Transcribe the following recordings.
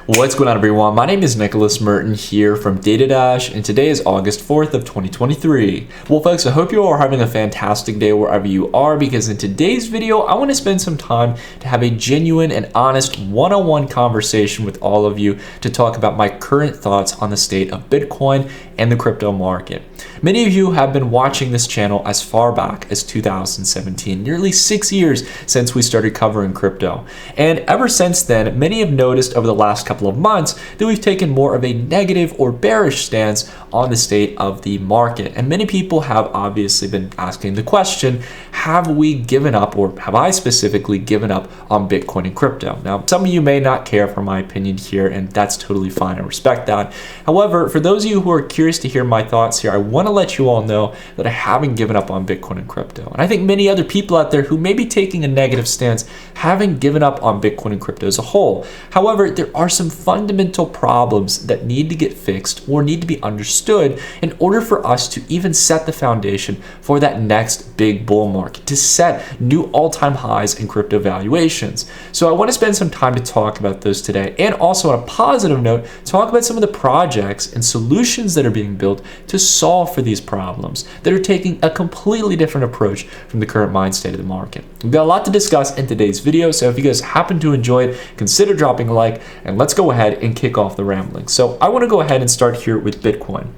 What's going on, everyone? My name is Nicholas Merton here from DataDash, and today is August 4th of 2023. Well, folks, I hope you all are having a fantastic day wherever you are, because in today's video, I want to spend some time to have a genuine and honest one-on-one conversation with all of you to talk about my current thoughts on the state of Bitcoin and the crypto market. Many of you have been watching this channel as far back as 2017, nearly 6 years since we started covering crypto. And ever since then, many have noticed over the last couple of months that we've taken more of a negative or bearish stance on the state of the market. And many people have obviously been asking the question, have we given up, or have I specifically given up on Bitcoin and crypto? Now, some of you may not care for my opinion here, and that's totally fine. I respect that. However, for those of you who are curious to hear my thoughts here, I want to let you all know that I haven't given up on Bitcoin and crypto. And I think many other people out there who may be taking a negative stance haven't given up on Bitcoin and crypto as a whole. However, there are some fundamental problems that need to get fixed or need to be understood in order for us to even set the foundation for that next big bull market, to set new all-time highs in crypto valuations. So I want to spend some time to talk about those today, and also on a positive note, talk about some of the projects and solutions that are being built to solve for these problems that are taking a completely different approach from the current mind state of the market. We've got a lot to discuss in today's video, so if you guys happen to enjoy it, consider dropping a like, and let's go ahead and kick off the rambling. So I want to go ahead and start here with Bitcoin.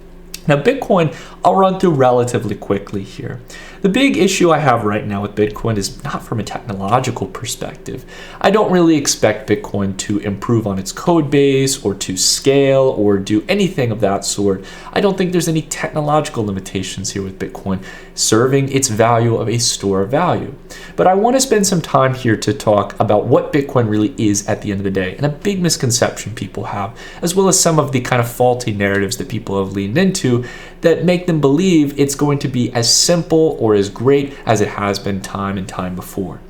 Now, Bitcoin, I'll run through relatively quickly here. The big issue I have right now with Bitcoin is not from a technological perspective. I don't really expect Bitcoin to improve on its code base or to scale or do anything of that sort. I don't think there's any technological limitations here with Bitcoin serving its value of a store of value. But I want to spend some time here to talk about what Bitcoin really is at the end of the day, and a big misconception people have, as well as some of the kind of faulty narratives that people have leaned into that make them believe it's going to be as simple or as great as it has been time and time before.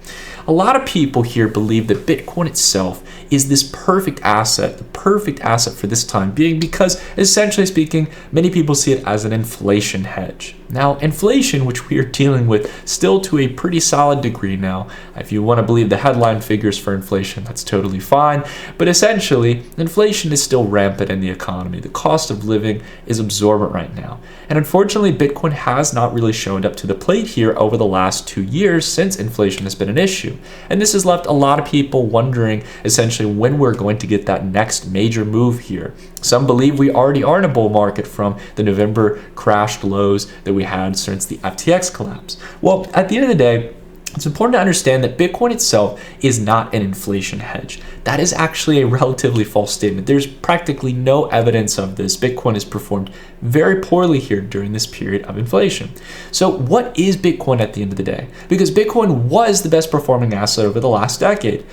A lot of people here believe that Bitcoin itself is this perfect asset, the perfect asset for this time being, because essentially speaking, many people see it as an inflation hedge. Now, inflation, which we are dealing with still to a pretty solid degree now, if you want to believe the headline figures for inflation, that's totally fine. But essentially, inflation is still rampant in the economy. The cost of living is absorbent right now. And unfortunately, Bitcoin has not really shown up to the plate here over the last 2 years since inflation has been an issue. And this has left a lot of people wondering essentially when we're going to get that next major move here. Some believe we already are in a bull market from the November crashed lows that we had since the FTX collapse. Well, at the end of the day, it's important to understand that Bitcoin itself is not an inflation hedge. That is actually a relatively false statement. There's practically no evidence of this. Bitcoin has performed very poorly here during this period of inflation. So what is Bitcoin at the end of the day? Because Bitcoin was the best performing asset over the last decade.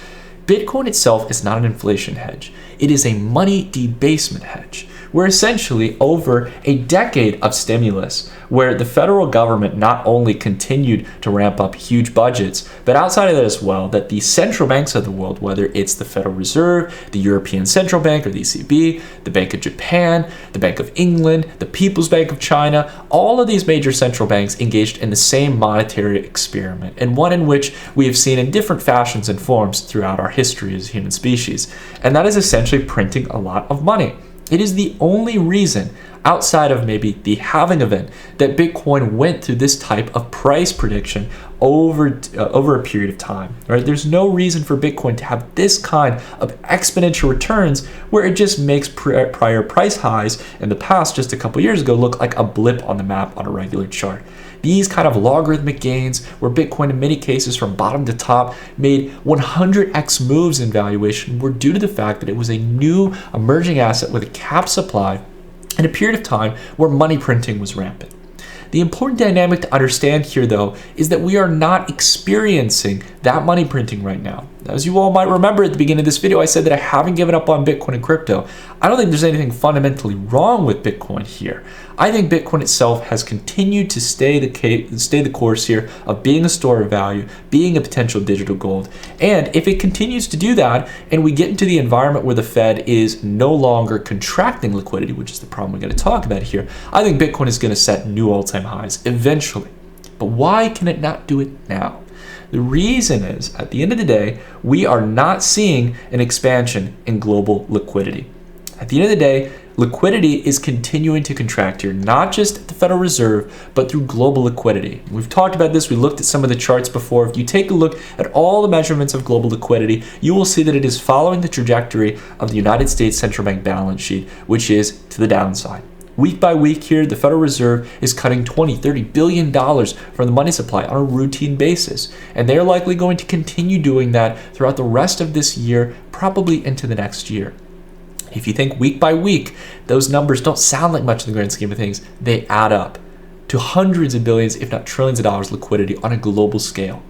Bitcoin itself is not an inflation hedge. It is a money debasement hedge, where essentially over a decade of stimulus, where the federal government not only continued to ramp up huge budgets, but outside of that as well, that the central banks of the world, whether it's the Federal Reserve, the European Central Bank or the ECB, the Bank of Japan, the Bank of England, the People's Bank of China, all of these major central banks engaged in the same monetary experiment, and one in which we have seen in different fashions and forms throughout our history as a human species, and that is essentially printing a lot of money. It is the only reason, outside of maybe the halving event, that Bitcoin went through this type of price prediction over a period of time. Right? There's no reason for Bitcoin to have this kind of exponential returns where it just makes prior price highs in the past, just a couple years ago, look like a blip on the map on a regular chart. These kind of logarithmic gains, where Bitcoin in many cases from bottom to top made 100x moves in valuation, were due to the fact that it was a new emerging asset with a cap supply in a period of time where money printing was rampant. The important dynamic to understand here, though, is that we are not experiencing that money printing right now. As you all might remember at the beginning of this video, I said that I haven't given up on Bitcoin and crypto. I don't think there's anything fundamentally wrong with Bitcoin here. I think Bitcoin itself has continued to stay the course here of being a store of value, being a potential digital gold. And if it continues to do that, and we get into the environment where the Fed is no longer contracting liquidity, which is the problem we're going to talk about here, I think Bitcoin is going to set new all-time highs eventually. But why can it not do it now? The reason is, at the end of the day, we are not seeing an expansion in global liquidity. At the end of the day, liquidity is continuing to contract here, not just at the Federal Reserve, but through global liquidity. We've talked about this. We looked at some of the charts before. If you take a look at all the measurements of global liquidity, you will see that it is following the trajectory of the United States Central Bank balance sheet, which is to the downside. Week by week here, the Federal Reserve is cutting $20–30 billion from the money supply on a routine basis. And they're likely going to continue doing that throughout the rest of this year, probably into the next year. If you think week by week, those numbers don't sound like much in the grand scheme of things. They add up to hundreds of billions, if not trillions of dollars liquidity on a global scale.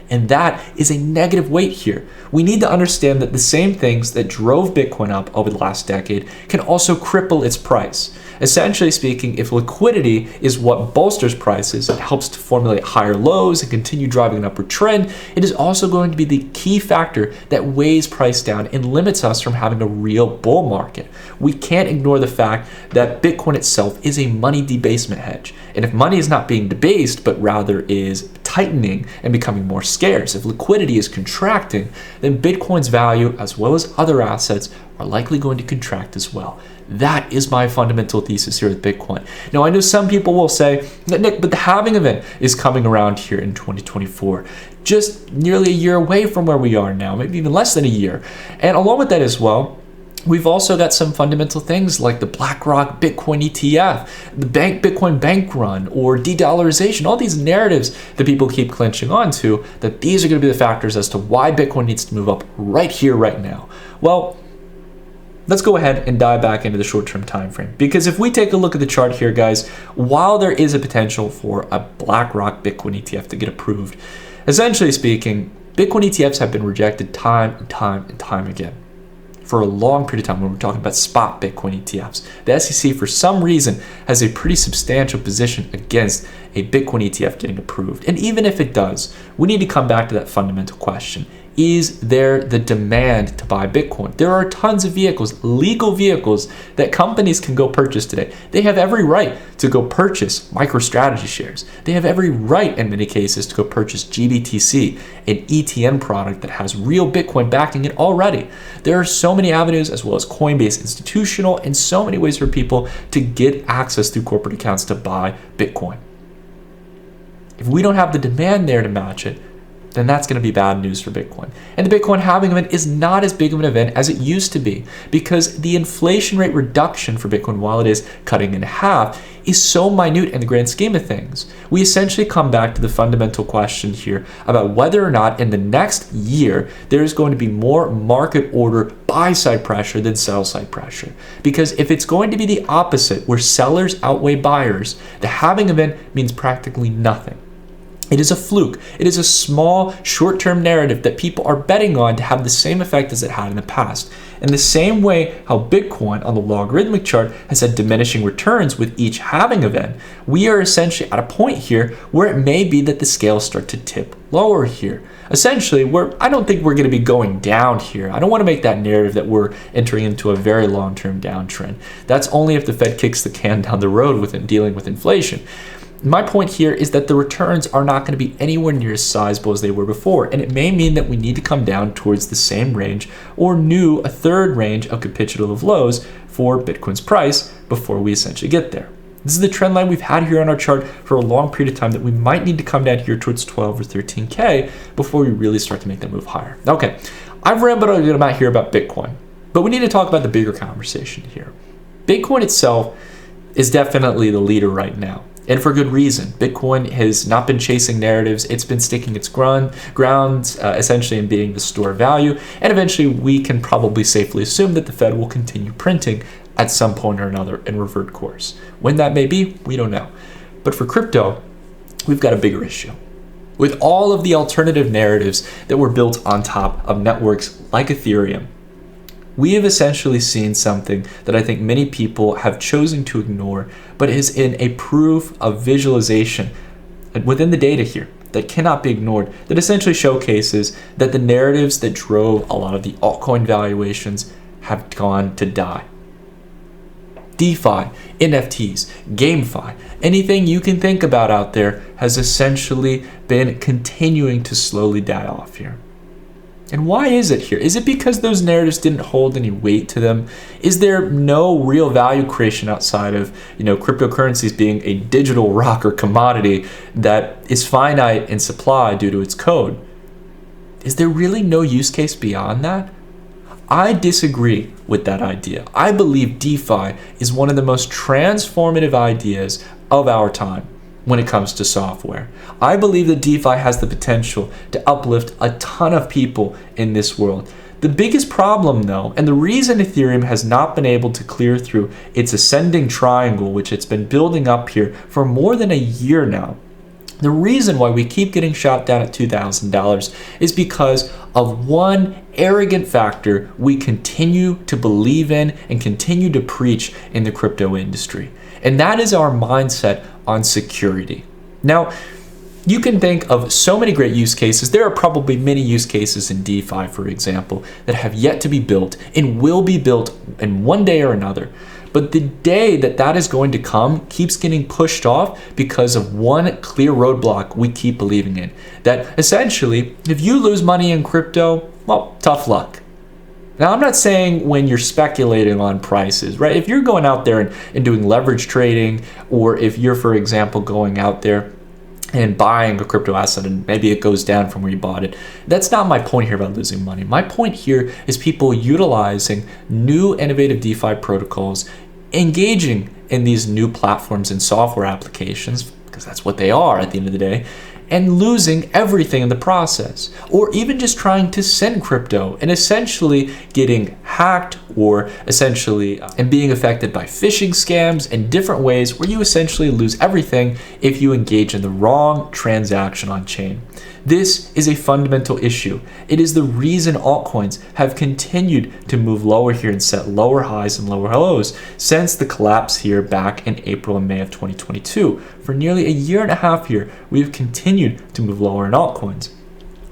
And that is a negative weight here. We need to understand that the same things that drove Bitcoin up over the last decade can also cripple its price. Essentially speaking, if liquidity is what bolsters prices and helps to formulate higher lows and continue driving an upward trend, it is also going to be the key factor that weighs price down and limits us from having a real bull market. We can't ignore the fact that Bitcoin itself is a money debasement hedge. And if money is not being debased, but rather is tightening and becoming more scarce, if liquidity is contracting, then Bitcoin's value, as well as other assets, are likely going to contract as well. That is my fundamental thesis here with Bitcoin. Now, I know some people will say, Nick, but the halving event is coming around here in 2024, just nearly a year away from where we are now, maybe even less than a year. And along with that as well, we've also got some fundamental things like the BlackRock Bitcoin ETF, the Bitcoin bank run, or de-dollarization, all these narratives that people keep clinching onto, that these are going to be the factors as to why Bitcoin needs to move up right here, right now. Well, let's go ahead and dive back into the short-term time frame. Because if we take a look at the chart here, guys, while there is a potential for a BlackRock Bitcoin ETF to get approved, essentially speaking, Bitcoin ETFs have been rejected time and time again for a long period of time when we're talking about spot Bitcoin ETFs. The SEC, for some reason, has a pretty substantial position against a Bitcoin ETF getting approved. And even if it does, we need to come back to that fundamental question. Is there the demand to buy Bitcoin? There are tons of vehicles, legal vehicles, that companies can go purchase today. They have every right to go purchase MicroStrategy shares. They have every right, in many cases, to go purchase GBTC, an ETN product that has real Bitcoin backing it already. There are so many avenues, as well as Coinbase Institutional, and so many ways for people to get access through corporate accounts to buy Bitcoin. If we don't have the demand there to match it, then that's going to be bad news for Bitcoin. And the Bitcoin halving event is not as big of an event as it used to be, because the inflation rate reduction for Bitcoin, while it is cutting in half, is so minute in the grand scheme of things. We essentially come back to the fundamental question here about whether or not in the next year there is going to be more market order buy-side pressure than sell-side pressure. Because if it's going to be the opposite, where sellers outweigh buyers, the halving event means practically nothing. It is a fluke. It is a small, short-term narrative that people are betting on to have the same effect as it had in the past. In the same way how Bitcoin on the logarithmic chart has had diminishing returns with each halving event, we are essentially at a point here where it may be that the scales start to tip lower here. Essentially, I don't think we're going to be going down here. I don't want to make that narrative that we're entering into a very long-term downtrend. That's only if the Fed kicks the can down the road with dealing with inflation. My point here is that the returns are not going to be anywhere near as sizable as they were before, and it may mean that we need to come down towards the same range or a third range of capitulative lows for Bitcoin's price before we essentially get there. This is the trend line we've had here on our chart for a long period of time, that we might need to come down here towards 12 or 13K before we really start to make that move higher. Okay, I've rambled a good amount here about Bitcoin, but we need to talk about the bigger conversation here. Bitcoin itself is definitely the leader right now. And for good reason. Bitcoin has not been chasing narratives. It's been sticking its grounds, essentially in being the store of value. And eventually we can probably safely assume that the Fed will continue printing at some point or another and revert course. When that may be, we don't know. But for crypto, we've got a bigger issue. With all of the alternative narratives that were built on top of networks like Ethereum, we have essentially seen something that I think many people have chosen to ignore, but is in a proof of visualization within the data here that cannot be ignored, that essentially showcases that the narratives that drove a lot of the altcoin valuations have gone to die. DeFi, NFTs, GameFi, anything you can think about out there has essentially been continuing to slowly die off here. And why is it here? Is it because those narratives didn't hold any weight to them? Is there no real value creation outside of, cryptocurrencies being a digital rock or commodity that is finite in supply due to its code? Is there really no use case beyond that? I disagree with that idea. I believe DeFi is one of the most transformative ideas of our time when it comes to software. I believe that DeFi has the potential to uplift a ton of people in this world. The biggest problem though, and the reason Ethereum has not been able to clear through its ascending triangle, which it's been building up here for more than a year now, the reason why we keep getting shot down at $2,000 is because of one arrogant factor we continue to believe in and continue to preach in the crypto industry. And that is our mindset on security. Now, you can think of so many great use cases. There are probably many use cases in DeFi, for example, that have yet to be built and will be built in one day or another. But the day that that is going to come keeps getting pushed off because of one clear roadblock we keep believing in. That essentially, if you lose money in crypto, well, tough luck. Now, I'm not saying when you're speculating on prices, right? If you're going out there and doing leverage trading, or if you're, for example, going out there and buying a crypto asset and maybe it goes down from where you bought it, that's not my point here about losing money. My point here is people utilizing new innovative DeFi protocols, engaging in these new platforms and software applications, because that's what they are at the end of the day, and losing everything in the process, or even just trying to send crypto and essentially getting hacked, or essentially and being affected by phishing scams and different ways where you essentially lose everything if you engage in the wrong transaction on chain. This is a fundamental issue. It is the reason altcoins have continued to move lower here and set lower highs and lower lows since the collapse here back in April and May of 2022. For nearly a year and a half here, we've continued to move lower in altcoins.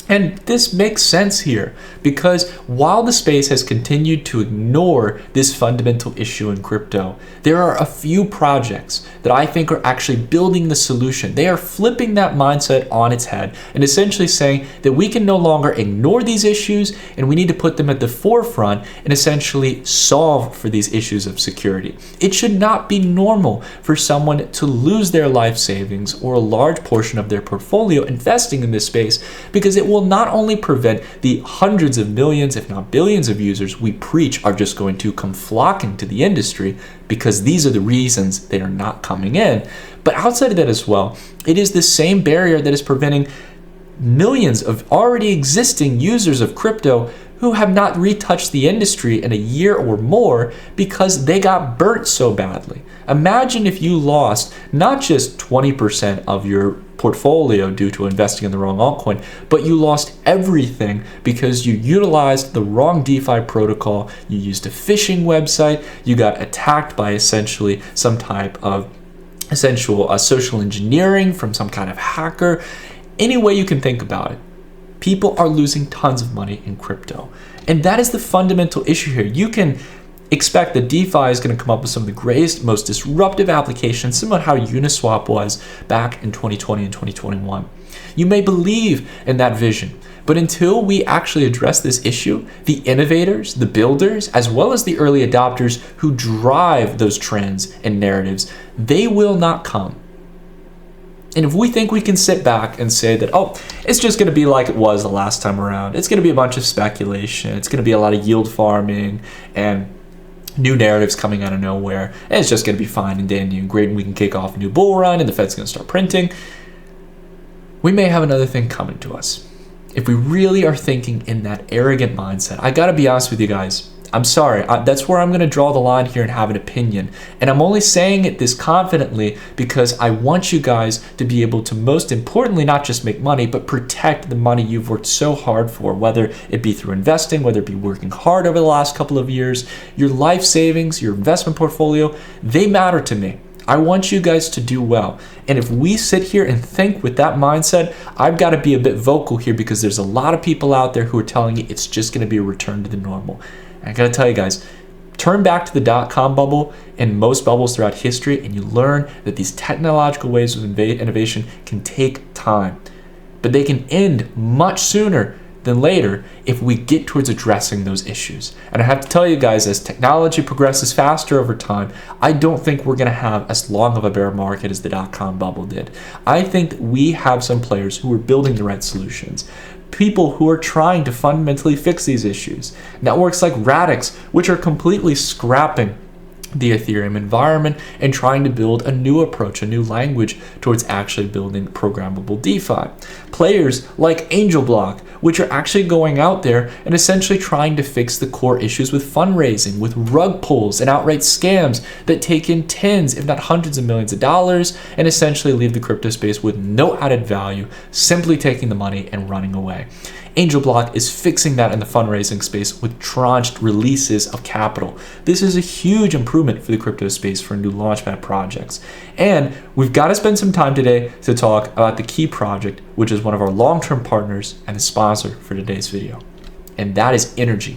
And this makes sense here because while the space has continued to ignore this fundamental issue in crypto, there are a few projects that I think are actually building the solution. They are flipping that mindset on its head and essentially saying that we can no longer ignore these issues and we need to put them at the forefront and essentially solve for these issues of security. It should not be normal for someone to lose their life savings or a large portion of their portfolio investing in this space, because it will not only prevent the hundreds of millions, if not billions of users we preach are just going to come flocking to the industry, because these are the reasons they are not coming in. But outside of that as well, it is the same barrier that is preventing millions of already existing users of crypto who have not retouched the industry in a year or more because they got burnt so badly. Imagine if you lost not just 20% of your portfolio due to investing in the wrong altcoin, but you lost everything because you utilized the wrong DeFi protocol, you used a phishing website, you got attacked by essentially some type of social engineering from some kind of hacker. Any way you can think about it, people are losing tons of money in crypto. And that is the fundamental issue here. You can expect that DeFi is going to come up with some of the greatest, most disruptive applications, similar to how Uniswap was back in 2020 and 2021. You may believe in that vision, but until we actually address this issue, the innovators, the builders, as well as the early adopters who drive those trends and narratives, they will not come. And if we think we can sit back and say that, oh, it's just going to be like it was the last time around, it's going to be a bunch of speculation, it's going to be a lot of yield farming and new narratives coming out of nowhere, and it's just going to be fine and dandy and great, and we can kick off a new bull run and the Fed's going to start printing, we may have another thing coming to us. If we really are thinking in that arrogant mindset, I got to be honest with you guys, I'm sorry, that's where I'm going to draw the line here and have an opinion. And I'm only saying it this confidently because I want you guys to be able to, most importantly, not just make money, but protect the money you've worked so hard for, whether it be through investing, whether it be working hard over the last couple of years. Your life savings, your investment portfolio, they matter to me. I want you guys to do well. And if we sit here and think with that mindset, I've got to be a bit vocal here because there's a lot of people out there who are telling you it's just going to be a return to the normal. I gotta tell you guys, Turn back to the dot-com bubble and most bubbles throughout history, and you learn that these technological waves of innovation can take time, but they can end much sooner than later if we get towards addressing those issues. And I have to tell you guys, as technology progresses faster over time, I don't think we're gonna have as long of a bear market as the dot-com bubble did. I think that we have some players who are building the right solutions, people who are trying to fundamentally fix these issues. Networks like Radix, which are completely scrapping the Ethereum environment and trying to build a new approach, a new language towards actually building programmable DeFi. Players like AngelBlock, which are actually going out there and essentially trying to fix the core issues with fundraising, with rug pulls and outright scams that take in tens, if not hundreds of millions of dollars, and essentially leave the crypto space with no added value, simply taking the money and running away. AngelBlock is fixing that in the fundraising space with tranched releases of capital. This is a huge improvement for the crypto space for new launchpad projects. And we've got to spend some time today to talk about the key project, which is one of our long-term partners and the sponsor for today's video. And that is Energi.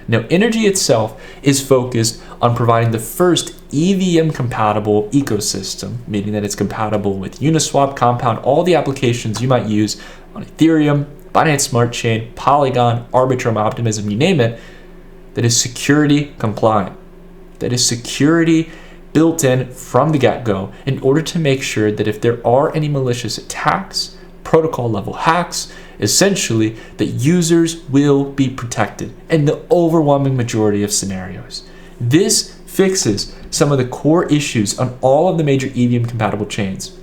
Now, Energi itself is focused on providing the first EVM-compatible ecosystem, meaning that it's compatible with Uniswap, Compound, all the applications you might use on Ethereum, Binance Smart Chain, Polygon, Arbitrum, Optimism, you name it, that is security compliant, that is security built in from the get-go in order to make sure that if there are any malicious attacks, protocol level hacks, essentially that users will be protected in the overwhelming majority of scenarios. This fixes some of the core issues on all of the major EVM compatible chains.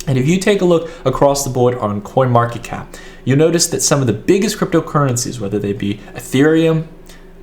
And if you take a look across the board on CoinMarketCap, you'll notice that some of the biggest cryptocurrencies, whether they be Ethereum,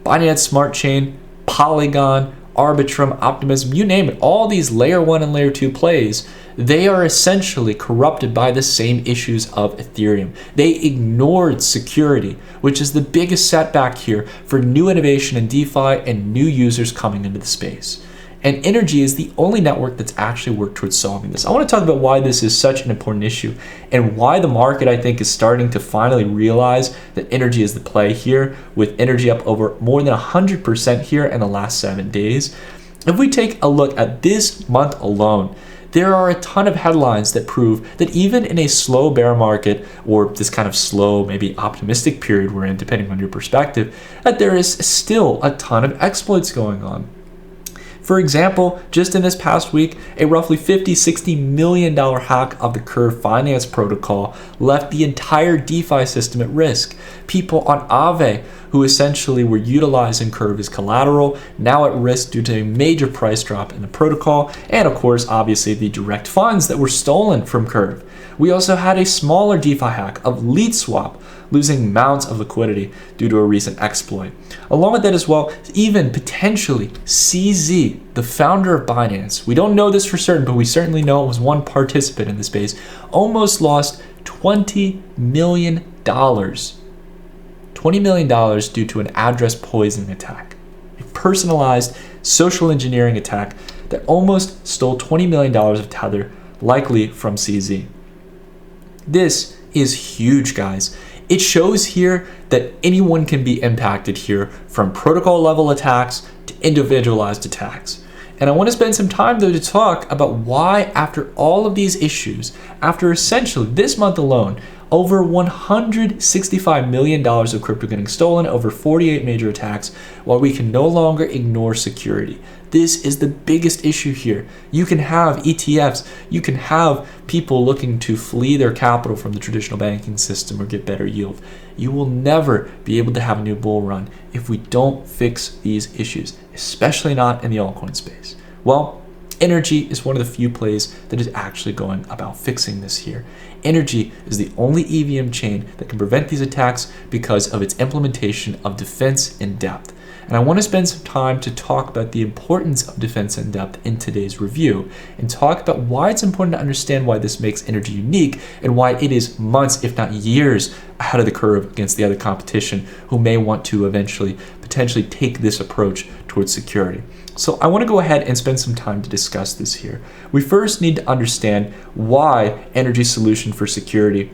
Binance Smart Chain, Polygon, Arbitrum, Optimism, you name it, all these layer 1 and layer 2 plays, they are essentially corrupted by the same issues of Ethereum. They ignored security, which is the biggest setback here for new innovation in DeFi and new users coming into the space. And Energi is the only network that's actually worked towards solving this. I want to talk about why this is such an important issue and why the market, I think, is starting to finally realize that Energi is the play here, with Energi up over more than 100% here in the last 7 days. If we take a look at this month alone, there are a ton of headlines that prove that even in a slow bear market, or this kind of slow, maybe optimistic period we're in, depending on your perspective, that there is still a ton of exploits going on. For example, just in this past week, a roughly $50–60 million hack of the Curve finance protocol left the entire DeFi system at risk. People on Aave, who essentially were utilizing Curve as collateral, now at risk due to a major price drop in the protocol, and of course, obviously, the direct funds that were stolen from Curve. We also had a smaller DeFi hack of LeadSwap, losing mounts of liquidity due to a recent exploit. Along with that as well, even potentially CZ, the founder of Binance, we don't know this for certain, but we certainly know it was one participant in the space, almost lost $20 million. $20 million due to an address poisoning attack, a personalized social engineering attack that almost stole $20 million of Tether, likely from CZ. This is huge, guys. It shows here that anyone can be impacted here, from protocol level attacks to individualized attacks. And I want to spend some time though to talk about why, after all of these issues, after essentially this month alone, over $165 million of crypto getting stolen, over 48 major attacks, while we can no longer ignore security. This is the biggest issue here. You can have ETFs, you can have people looking to flee their capital from the traditional banking system or get better yield. You will never be able to have a new bull run if we don't fix these issues, especially not in the altcoin space. Well, Energi is one of the few plays that is actually going about fixing this here. Energi is the only EVM chain that can prevent these attacks because of its implementation of defense in depth. And I want to spend some time to talk about the importance of defense in depth in today's review, and talk about why it's important to understand why this makes Energi unique and why it is months, if not years, ahead of the curve against the other competition who may want to eventually potentially take this approach towards security. So I want to go ahead and spend some time to discuss this here. We first need to understand why Energi's solution for security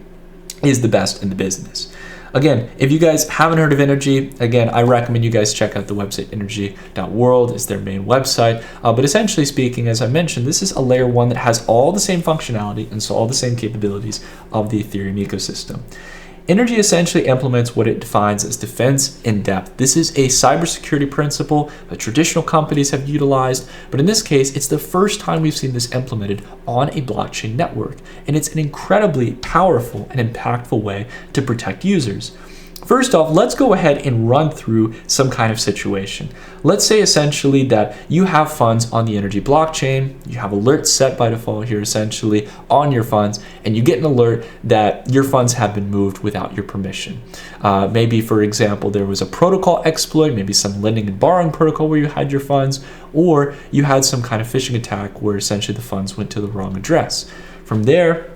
is the best in the business. Again, if you guys haven't heard of Energi, again, I recommend you guys check out the website energi.world. It's their main website. But essentially speaking, as I mentioned, this is a layer 1 that has all the same functionality and so all the same capabilities of the Ethereum ecosystem. Energi essentially implements what it defines as defense in depth. This is a cybersecurity principle that traditional companies have utilized, but in this case, it's the first time we've seen this implemented on a blockchain network, and it's an incredibly powerful and impactful way to protect users. First off, let's go ahead and run through some kind of situation. Let's say essentially that you have funds on the Energi blockchain, you have alerts set by default here essentially on your funds, and you get an alert that your funds have been moved without your permission. Maybe, for example, there was a protocol exploit, maybe some lending and borrowing protocol where you had your funds, or you had some kind of phishing attack where essentially the funds went to the wrong address. From there,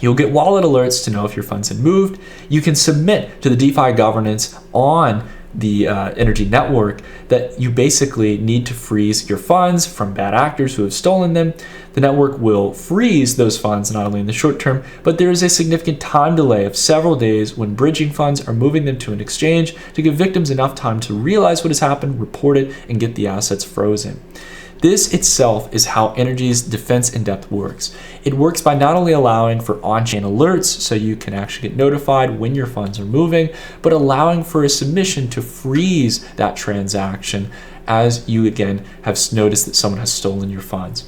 you'll get wallet alerts to know if your funds had moved. You can submit to the DeFi governance on the Energi network that you basically need to freeze your funds from bad actors who have stolen them. The network will freeze those funds not only in the short term, but there is a significant time delay of several days when bridging funds are moving them to an exchange to give victims enough time to realize what has happened, report it, and get the assets frozen. This itself is how Energi's defense in depth works. It works by not only allowing for on-chain alerts so you can actually get notified when your funds are moving, but allowing for a submission to freeze that transaction as you again have noticed that someone has stolen your funds.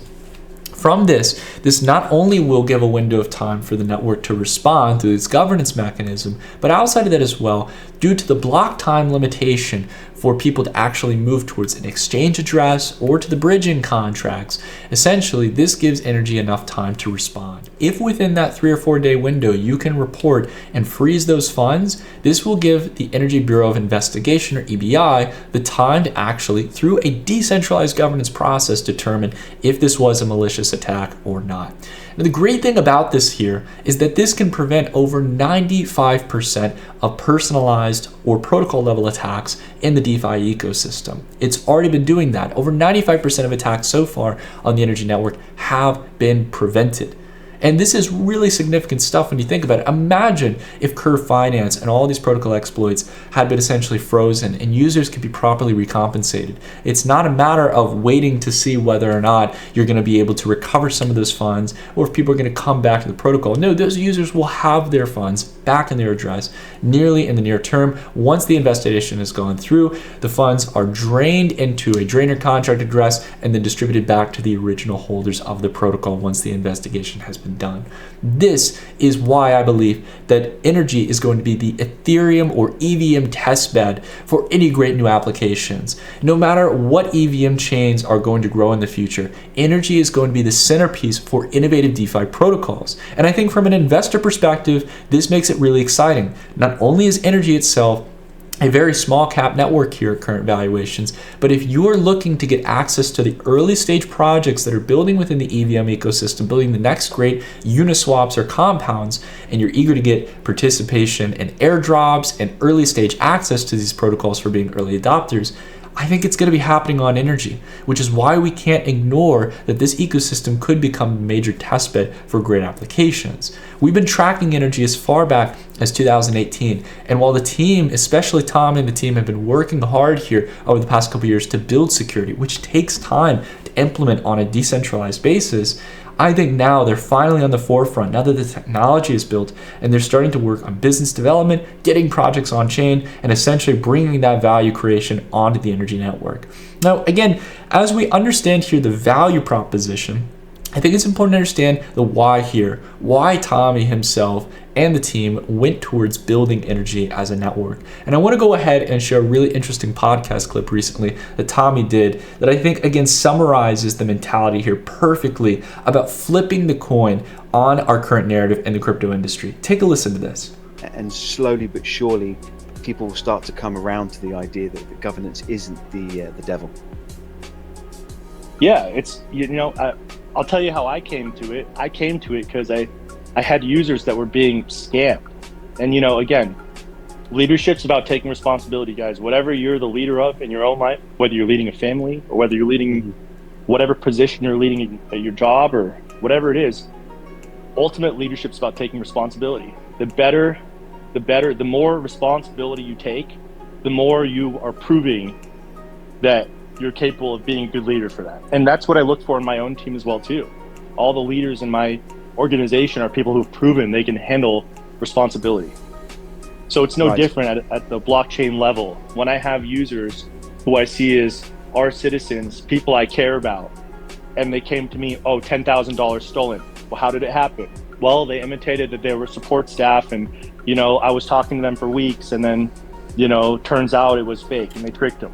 From this not only will give a window of time for the network to respond through its governance mechanism, but outside of that as well, due to the block time limitation for people to actually move towards an exchange address or to the bridging contracts, essentially this gives Energi enough time to respond. If within that 3 or 4 day window you can report and freeze those funds, this will give the Energi Bureau of Investigation, or EBI, the time to actually, through a decentralized governance process, determine if this was a malicious attack or not. Now, the great thing about this here is that this can prevent over 95% of personalized or protocol level attacks in the DeFi ecosystem. It's already been doing that. Over 95% of attacks so far on the Energi network have been prevented. And this is really significant stuff when you think about it. Imagine if Curve Finance and all these protocol exploits had been essentially frozen and users could be properly recompensated. It's not a matter of waiting to see whether or not you're going to be able to recover some of those funds or if people are going to come back to the protocol. No, those users will have their funds back in their address nearly in the near term. Once the investigation has gone through, the funds are drained into a drainer contract address and then distributed back to the original holders of the protocol once the investigation has been done. This is why I believe that Energi is going to be the Ethereum or EVM testbed for any great new applications. No matter what EVM chains are going to grow in the future, Energi is going to be the centerpiece for innovative DeFi protocols. And I think from an investor perspective, this makes it really exciting. Not only is Energi itself a very small cap network here at current valuations, but if you're looking to get access to the early stage projects that are building within the EVM ecosystem, building the next great Uniswaps or compounds, and you're eager to get participation in airdrops and early stage access to these protocols for being early adopters, I think it's going to be happening on Energi, which is why we can't ignore that this ecosystem could become a major testbed for great applications. We've been tracking Energi as far back as 2018, and while the team, especially Tom and the team, have been working hard here over the past couple of years to build security, which takes time to implement on a decentralized basis, I think now they're finally on the forefront, now that the technology is built, and they're starting to work on business development, getting projects on chain, and essentially bringing that value creation onto the Energi network. Now, again, as we understand here the value proposition, I think it's important to understand the why here, why Tommy himself and the team went towards building Energi as a network. And I want to go ahead and share a really interesting podcast clip recently that Tommy did that I think, again, summarizes the mentality here perfectly about flipping the coin on our current narrative in the crypto industry. Take a listen to this. And slowly but surely, people will start to come around to the idea that the governance isn't the devil. Yeah, it's, I'll tell you how I came to it. I came to it because I had users that were being scammed. And, again, leadership's about taking responsibility, guys. Whatever you're the leader of in your own life, whether you're leading a family or whether you're leading whatever position you're leading at your job or whatever it is, ultimate leadership's about taking responsibility. The better the more responsibility you take, the more you are proving that you're capable of being a good leader for that. And that's what I look for in my own team as well too. All the leaders in my organization are people who've proven they can handle responsibility. So it's no different at the blockchain level. When I have users who I see as our citizens, people I care about, and they came to me, oh, $10,000 stolen. Well, how did it happen? Well, they imitated that they were support staff, and I was talking to them for weeks, and then turns out it was fake and they tricked them.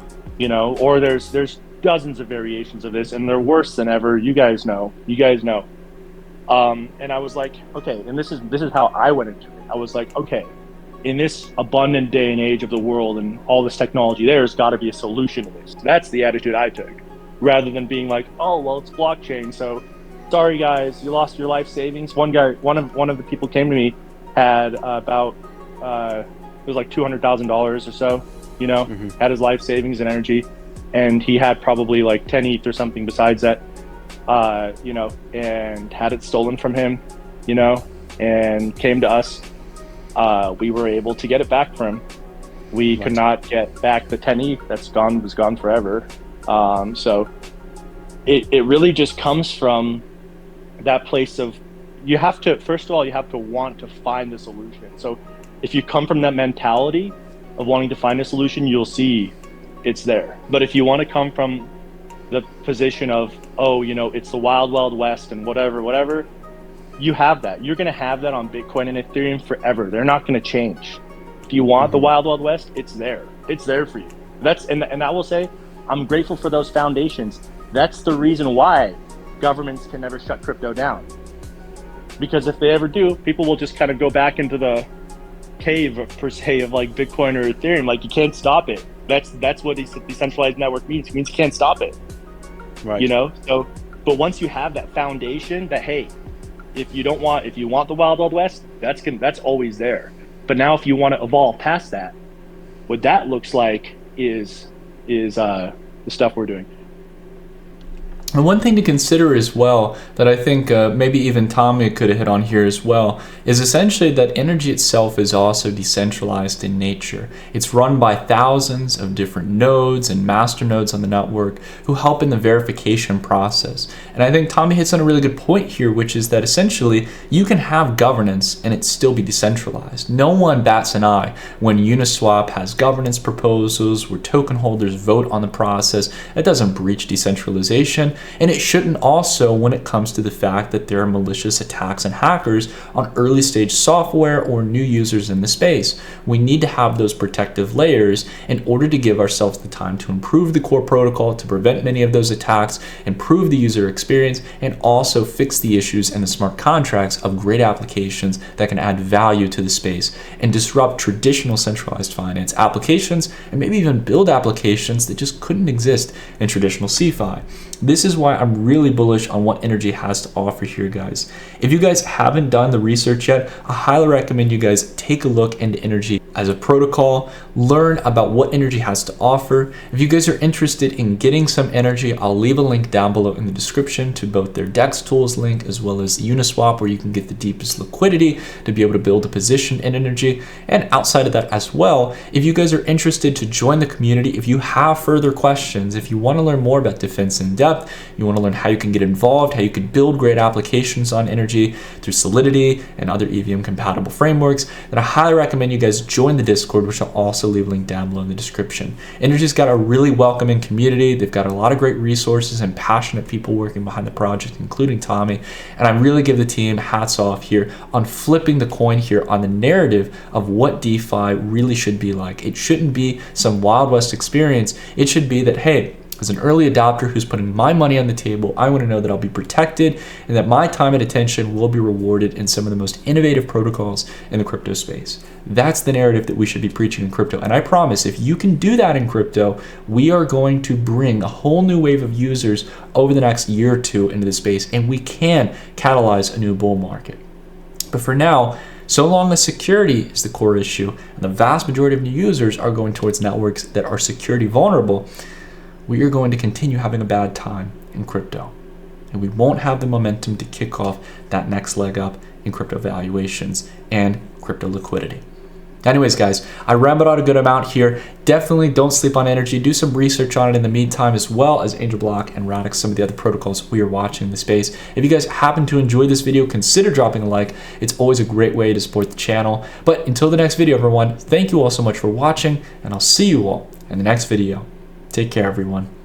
Or there's dozens of variations of this, and they're worse than ever. You guys know. And I was like, okay, and this is how I went into it. I was like, okay, in this abundant day and age of the world and all this technology, there's got to be a solution to this. That's the attitude I took, rather than being like, oh, well, it's blockchain, so sorry guys, you lost your life savings. One of the people came to me, had about it was like $200,000 or so, had his life savings in Energi, and he had probably like 10 ETH or something besides that, and had it stolen from him, and came to us. We were able to get it back from him. We could not get back the 10 ETH. Was gone forever. So it really just comes from that place of, first of all, you have to want to find the solution. So if you come from that mentality of wanting to find a solution, you'll see it's there. But if you want to come from the position of, oh, it's the wild, wild west and whatever, you have that. You're going to have that on Bitcoin and Ethereum forever. They're not going to change. If you want the wild, wild west, it's there. It's there for you. And I will say, I'm grateful for those foundations. That's the reason why governments can never shut crypto down. Because if they ever do, people will just kind of go back into the cave, per se, of like Bitcoin or Ethereum. Like, you can't stop it. That's what decentralized network means. It means you can't stop it. Right. So, but once you have that foundation that, hey, if you want the wild, wild west, that's always there. But now if you want to evolve past that, what that looks like is the stuff we're doing. And one thing to consider as well, that I think maybe even Tommy could have hit on here as well, is essentially that Energi itself is also decentralized in nature. It's run by thousands of different nodes and master nodes on the network who help in the verification process. And I think Tommy hits on a really good point here, which is that essentially you can have governance and it still be decentralized. No one bats an eye when Uniswap has governance proposals where token holders vote on the process. It doesn't breach decentralization. And it shouldn't also when it comes to the fact that there are malicious attacks and hackers on early stage software or new users in the space. We need to have those protective layers in order to give ourselves the time to improve the core protocol, to prevent many of those attacks, improve the user experience, and also fix the issues in the smart contracts of great applications that can add value to the space and disrupt traditional centralized finance applications, and maybe even build applications that just couldn't exist in traditional CeFi. This is why I'm really bullish on what Energi has to offer here, guys. If you guys haven't done the research yet, I highly recommend you guys take a look into Energi as a protocol, learn about what Energi has to offer. If you guys are interested in getting some Energi, I'll leave a link down below in the description to both their DEX tools link as well as Uniswap, where you can get the deepest liquidity to be able to build a position in Energi. And outside of that as well, if you guys are interested to join the community, if you have further questions, if you want to learn more about defense in depth, you want to learn how you can get involved, how you can build great applications on Energi through Solidity and other EVM compatible frameworks, then I highly recommend you guys join the Discord, which I'll also leave a link down below in the description. Energy's got a really welcoming community. They've got a lot of great resources and passionate people working behind the project, including Tommy. And I really give the team hats off here on flipping the coin here on the narrative of what DeFi really should be like. It shouldn't be some Wild West experience. It should be that, hey, as an early adopter who's putting my money on the table, I want to know that I'll be protected and that my time and attention will be rewarded in some of the most innovative protocols in the crypto space. That's the narrative that we should be preaching in crypto. And I promise, if you can do that in crypto, we are going to bring a whole new wave of users over the next year or two into the space, and we can catalyze a new bull market. But for now, so long as security is the core issue, and the vast majority of new users are going towards networks that are security vulnerable, we are going to continue having a bad time in crypto. And we won't have the momentum to kick off that next leg up in crypto valuations and crypto liquidity. Anyways, guys, I rambled out a good amount here. Definitely don't sleep on Energi. Do some research on it in the meantime, as well as Angel Block and Radix, some of the other protocols we are watching in the space. If you guys happen to enjoy this video, consider dropping a like. It's always a great way to support the channel. But until the next video, everyone, thank you all so much for watching, and I'll see you all in the next video. Take care, everyone.